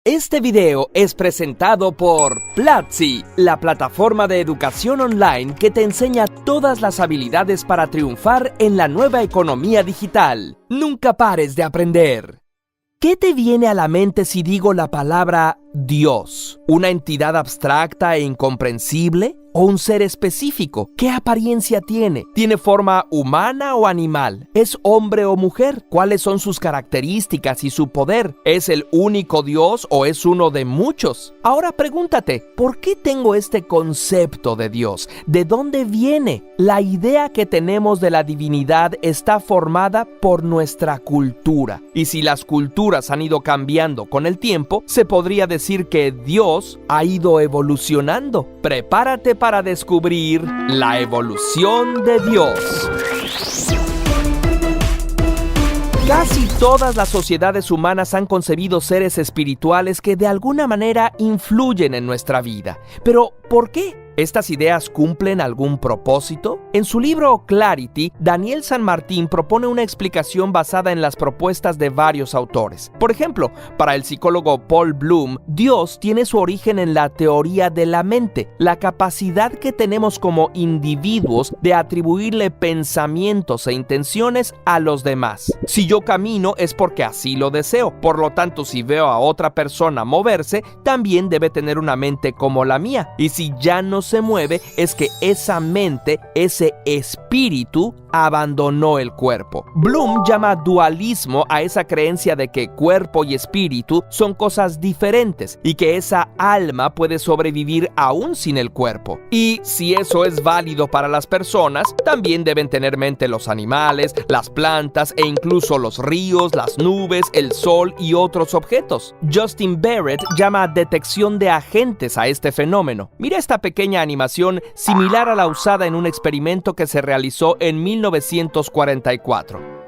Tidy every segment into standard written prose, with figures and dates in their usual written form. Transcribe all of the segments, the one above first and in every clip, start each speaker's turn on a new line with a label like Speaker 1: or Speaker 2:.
Speaker 1: Este video es presentado por Platzi, la plataforma de educación online que te enseña todas las habilidades para triunfar en la nueva economía digital. Nunca pares de aprender. ¿Qué te viene a la mente si digo la palabra Dios? ¿Una entidad abstracta e incomprensible? ¿O un ser específico? ¿Qué apariencia tiene? ¿Tiene forma humana o animal? ¿Es hombre o mujer? ¿Cuáles son sus características y su poder? ¿Es el único Dios o es uno de muchos? Ahora pregúntate, ¿por qué tengo este concepto de Dios? ¿De dónde viene? La idea que tenemos de la divinidad está formada por nuestra cultura. Y si las culturas han ido cambiando con el tiempo, se podría decir que Dios ha ido evolucionando. Prepárate para descubrir la evolución de Dios. Casi todas las sociedades humanas han concebido seres espirituales que de alguna manera influyen en nuestra vida. Pero, ¿por qué? ¿Estas ideas cumplen algún propósito? En su libro Clarity, Daniel San Martín propone una explicación basada en las propuestas de varios autores. Por ejemplo, para el psicólogo Paul Bloom, Dios tiene su origen en la teoría de la mente, la capacidad que tenemos como individuos de atribuirle pensamientos e intenciones a los demás. Si yo camino es porque así lo deseo, por lo tanto, si veo a otra persona moverse, también debe tener una mente como la mía. Y si ya no se mueve, es que esa mente, ese espíritu, abandonó el cuerpo. Bloom llama dualismo a esa creencia de que cuerpo y espíritu son cosas diferentes y que esa alma puede sobrevivir aún sin el cuerpo. Y si eso es válido para las personas, también deben tener mente los animales, las plantas e incluso los ríos, las nubes, el sol y otros objetos. Justin Barrett llama detección de agentes a este fenómeno. Mira esta pequeña animación similar a la usada en un experimento que se realizó en 1944.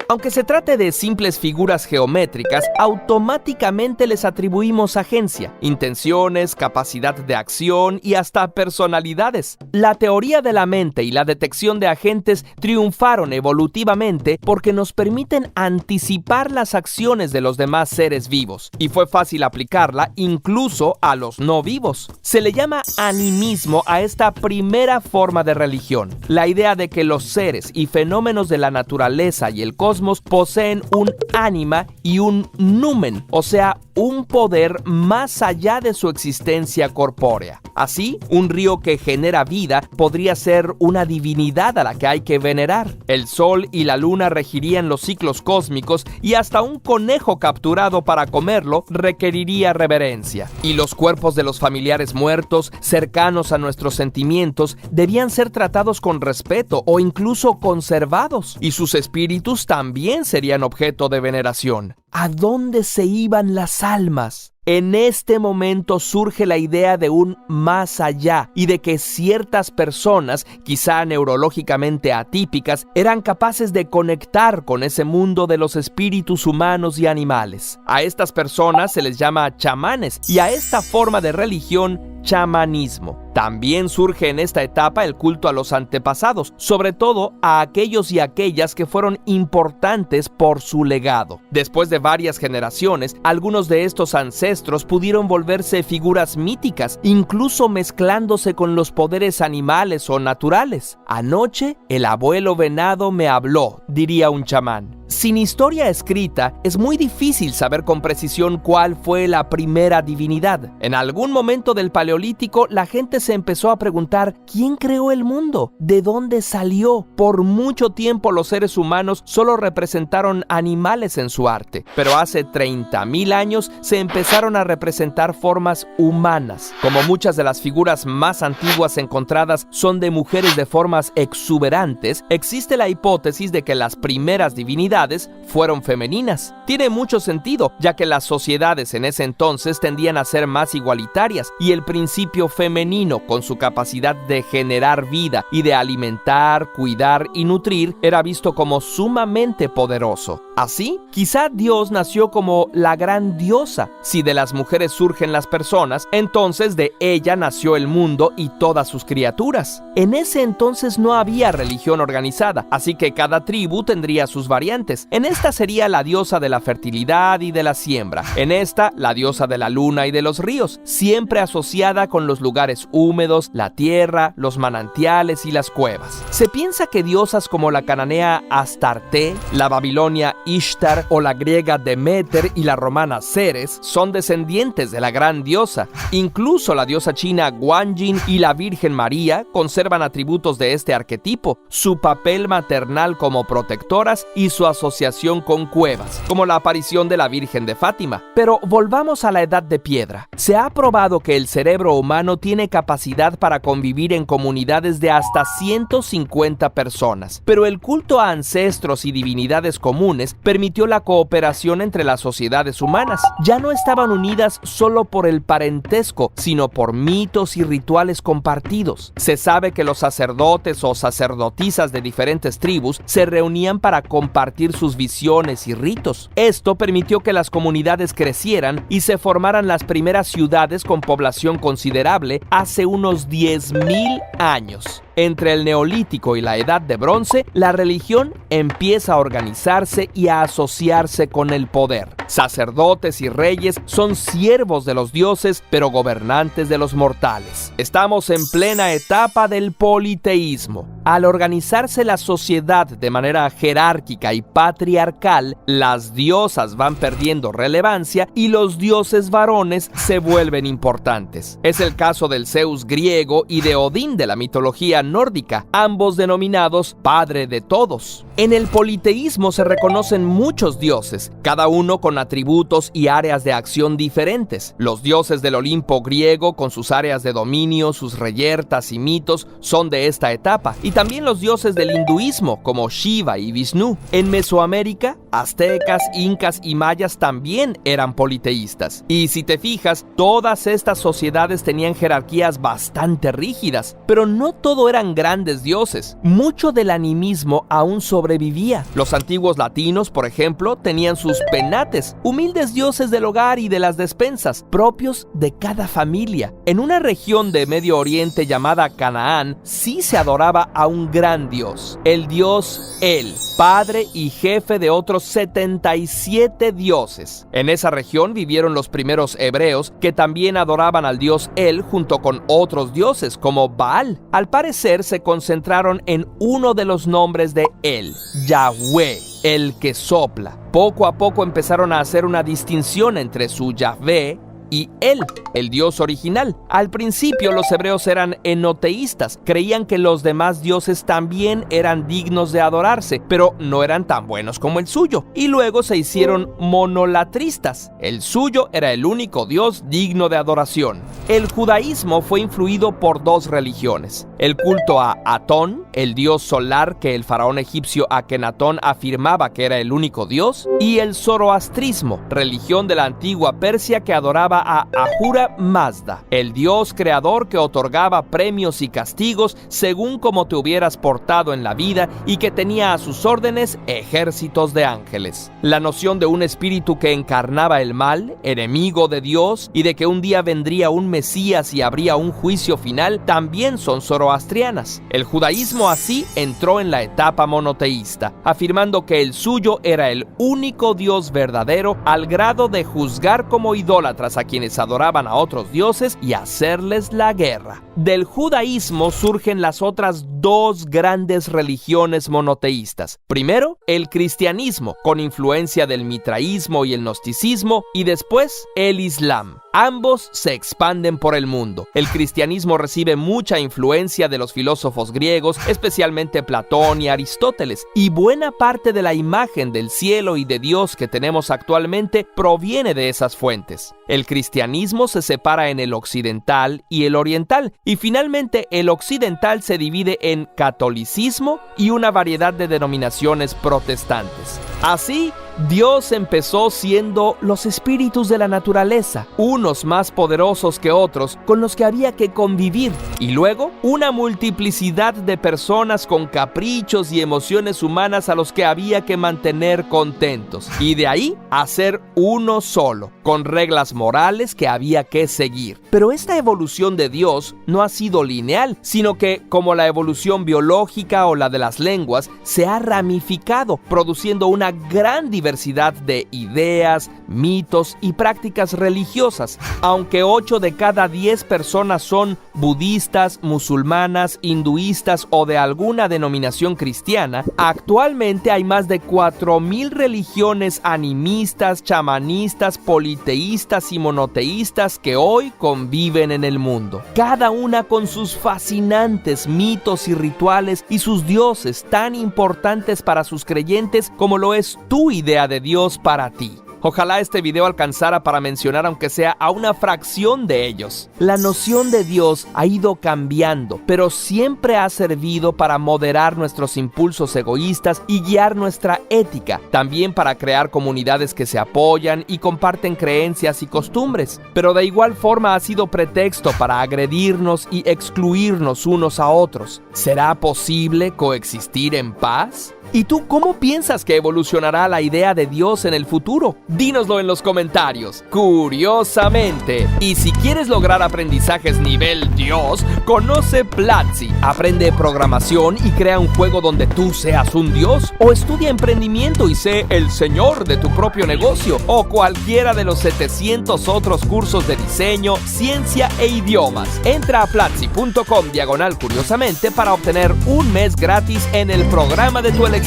Speaker 1: Aunque se trate de simples figuras geométricas, automáticamente les atribuimos agencia, intenciones, capacidad de acción y hasta personalidades. La teoría de la mente y la detección de agentes triunfaron evolutivamente porque nos permiten anticipar las acciones de los demás seres vivos, y fue fácil aplicarla incluso a los no vivos. Se le llama animismo a esta primera forma de religión, la idea de que los seres y fenómenos de la naturaleza y el cosmos poseen un ánima y un numen, o sea, un poder más allá de su existencia corpórea. Así, un río que genera vida podría ser una divinidad a la que hay que venerar. El sol y la luna regirían los ciclos cósmicos y hasta un conejo capturado para comerlo requeriría reverencia. Y los cuerpos de los familiares muertos, cercanos a nuestros sentimientos, debían ser tratados con respeto o incluso conservados, y sus espíritus también serían objeto de veneración. ¿A dónde se iban las almas? En este momento surge la idea de un más allá y de que ciertas personas, quizá neurológicamente atípicas, eran capaces de conectar con ese mundo de los espíritus humanos y animales. A estas personas se les llama chamanes y a esta forma de religión, chamanismo. También surge en esta etapa el culto a los antepasados, sobre todo a aquellos y aquellas que fueron importantes por su legado. Después de varias generaciones, algunos de estos ancestros pudieron volverse figuras míticas, incluso mezclándose con los poderes animales o naturales. Anoche, el abuelo venado me habló, diría un chamán. Sin historia escrita, es muy difícil saber con precisión cuál fue la primera divinidad. En algún momento del Paleolítico, la gente se empezó a preguntar ¿quién creó el mundo? ¿De dónde salió? Por mucho tiempo los seres humanos solo representaron animales en su arte, pero hace 30.000 años se empezaron a representar formas humanas. Como muchas de las figuras más antiguas encontradas son de mujeres de formas exuberantes, existe la hipótesis de que las primeras divinidades divinidades fueron femeninas. Tiene mucho sentido, ya que las sociedades en ese entonces tendían a ser más igualitarias y el principio femenino, con su capacidad de generar vida y de alimentar, cuidar y nutrir, era visto como sumamente poderoso. Así, quizá Dios nació como la gran diosa. Si de las mujeres surgen las personas, entonces de ella nació el mundo y todas sus criaturas. En ese entonces no había religión organizada, así que cada tribu tendría sus variantes. En esta sería la diosa de la fertilidad y de la siembra. En esta, la diosa de la luna y de los ríos, siempre asociada con los lugares húmedos, la tierra, los manantiales y las cuevas. Se piensa que diosas como la cananea Astarte, la babilonia Ishtar o la griega Demeter y la romana Ceres son descendientes de la gran diosa. Incluso la diosa china Guanyin y la Virgen María conservan atributos de este arquetipo, su papel maternal como protectoras y su asociación con cuevas, como la aparición de la Virgen de Fátima. Pero volvamos a la Edad de Piedra. Se ha probado que el cerebro humano tiene capacidad para convivir en comunidades de hasta 150 personas, pero el culto a ancestros y divinidades comunes permitió la cooperación entre las sociedades humanas. Ya no estaban unidas solo por el parentesco, sino por mitos y rituales compartidos. Se sabe que los sacerdotes o sacerdotisas de diferentes tribus se reunían para compartir sus visiones y ritos. Esto permitió que las comunidades crecieran y se formaran las primeras ciudades con población considerable hace unos 10.000 años. Entre el Neolítico y la Edad de Bronce, la religión empieza a organizarse y a asociarse con el poder. Sacerdotes y reyes son siervos de los dioses, pero gobernantes de los mortales. Estamos en plena etapa del politeísmo. Al organizarse la sociedad de manera jerárquica y patriarcal, las diosas van perdiendo relevancia y los dioses varones se vuelven importantes. Es el caso del Zeus griego y de Odín de la mitología nórdica, ambos denominados Padre de Todos. En el politeísmo se reconocen muchos dioses, cada uno con atributos y áreas de acción diferentes. Los dioses del Olimpo griego, con sus áreas de dominio, sus reyertas y mitos, son de esta etapa, y también los dioses del hinduismo, como Shiva y Vishnu. En Mesoamérica, aztecas, incas y mayas también eran politeístas. Y si te fijas, todas estas sociedades tenían jerarquías bastante rígidas, pero no todo eran grandes dioses. Mucho del animismo aún sobrevivía. Los antiguos latinos, por ejemplo, tenían sus penates, humildes dioses del hogar y de las despensas, propios de cada familia. En una región de Medio Oriente llamada Canaán, sí se adoraba a un gran dios, el dios El, padre y jefe de otros 77 dioses. En esa región vivieron los primeros hebreos, que también adoraban al dios El junto con otros dioses como Baal. Al parecer se concentraron en uno de los nombres de El, Yahweh, el que sopla. Poco a poco empezaron a hacer una distinción entre su Yahvé y El, el dios original. Al principio los hebreos eran enoteístas, creían que los demás dioses también eran dignos de adorarse, pero no eran tan buenos como el suyo, y luego se hicieron monolatristas. El suyo era el único dios digno de adoración. El judaísmo fue influido por dos religiones: el culto a Atón, el dios solar que el faraón egipcio Akenatón afirmaba que era el único dios, y el zoroastrismo, religión de la antigua Persia que adoraba a Ahura Mazda, el dios creador que otorgaba premios y castigos según cómo te hubieras portado en la vida y que tenía a sus órdenes ejércitos de ángeles. La noción de un espíritu que encarnaba el mal, enemigo de Dios, y de que un día vendría un Mesías y habría un juicio final, también son zoroastrianas. El judaísmo así entró en la etapa monoteísta, afirmando que el suyo era el único Dios verdadero, al grado de juzgar como idólatras a quienes adoraban a otros dioses y hacerles la guerra. Del judaísmo surgen las otras dos grandes religiones monoteístas. Primero, el cristianismo, con influencia del mitraísmo y el gnosticismo, y después el islam. Ambos se expanden por el mundo. El cristianismo recibe mucha influencia de los filósofos griegos, especialmente Platón y Aristóteles, y buena parte de la imagen del cielo y de Dios que tenemos actualmente proviene de esas fuentes. El cristianismo cristianismo se separa en el occidental y el oriental, y finalmente el occidental se divide en catolicismo y una variedad de denominaciones protestantes. Así, Dios empezó siendo los espíritus de la naturaleza, unos más poderosos que otros, con los que había que convivir, y luego una multiplicidad de personas con caprichos y emociones humanas a los que había que mantener contentos, y de ahí hacer uno solo, con reglas morales que había que seguir. Pero esta evolución de Dios no ha sido lineal, sino que, como la evolución biológica o la de las lenguas, se ha ramificado, produciendo una gran diversidad de ideas, mitos y prácticas religiosas. Aunque 8 de cada 10 personas son budistas, musulmanas, hinduistas o de alguna denominación cristiana, actualmente hay más de 4,000 religiones animistas, chamanistas, politeístas y monoteístas que hoy conviven en el mundo. Cada una con sus fascinantes mitos y rituales y sus dioses tan importantes para sus creyentes como lo es tu idea de Dios para ti. Ojalá este video alcanzara para mencionar aunque sea a una fracción de ellos. La noción de Dios ha ido cambiando, pero siempre ha servido para moderar nuestros impulsos egoístas y guiar nuestra ética, también para crear comunidades que se apoyan y comparten creencias y costumbres. Pero de igual forma ha sido pretexto para agredirnos y excluirnos unos a otros. ¿Será posible coexistir en paz? ¿Y tú cómo piensas que evolucionará la idea de Dios en el futuro? Dínoslo en los comentarios, curiosamente. Y si quieres lograr aprendizajes nivel Dios, conoce Platzi. Aprende programación y crea un juego donde tú seas un Dios. O estudia emprendimiento y sé el señor de tu propio negocio. O cualquiera de los 700 otros cursos de diseño, ciencia e idiomas. Entra a platzi.com/curiosamente para obtener un mes gratis en el programa de tu elección.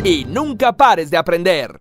Speaker 1: Y nunca pares de aprender.